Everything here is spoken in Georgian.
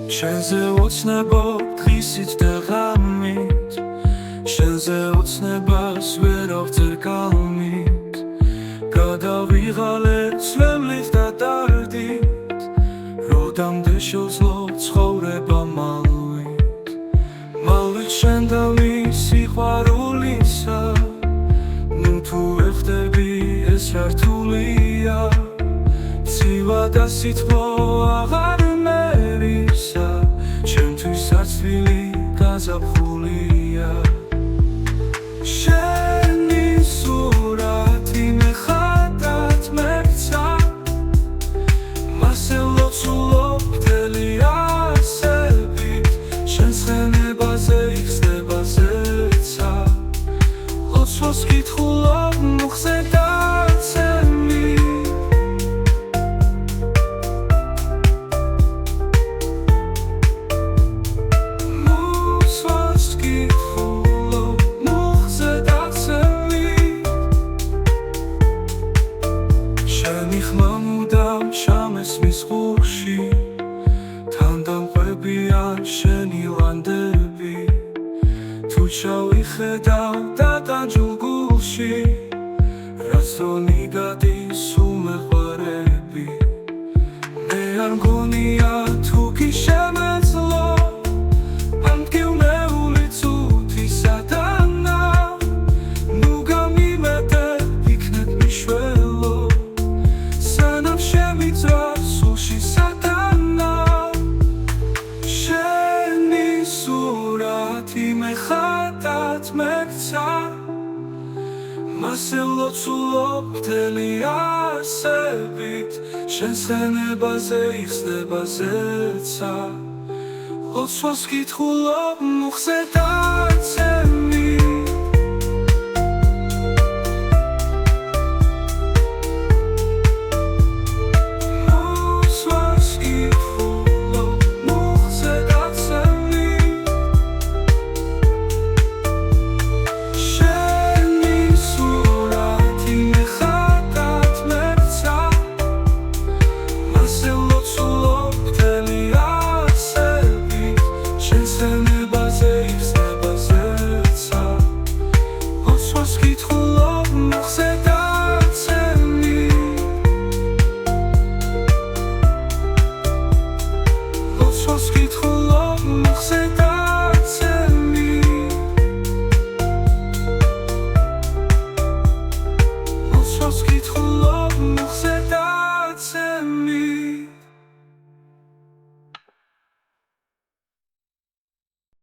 შენზე ოცნებობ დღისით და ღამით, შენზე ოცნებას ვერ აღწერ კალმით, გადავიღალე ცვლილით და დარდით, როდამდე შეძლო ცხოვრება მალვით, მალვით შენ დავი სიყვარულისა, ნუ თუ ეხდები ეს რა რთულია, ცივა და სითბო აღარ მერისა, ჩემთვის არც თბილი გაზაფხულია. შენი სურათი მეხატად მერცა, მასე ლოცულობ მთელი არსებით, შენს ხენებაზე იხსნება ზეცა, ლოცვას კითხულობ მოხზე დაცემი. შენი ხმა მუდამ ჩამესმის ყურში, თან დამყვებიან შენი ლანდები, თუ ჩავიხედავ დატანჯულ გულში, რაც თონი გადის უმეყვარები, მე არ მგონია თუ კი შემეძლო, ამ მტკივნეული წუთი სადანა, ნუ გამიმეტებ იქნებ მიშველო, სანამ შემიწვა სულში სადანა. შენი სურათი მეხატად მერცა, მასე ლოცულობ მთელი არსებით, შენს ხენებაზე იხსნება ზეცა, ლოცვას კითხულობ მოხზე დაცემი. Let's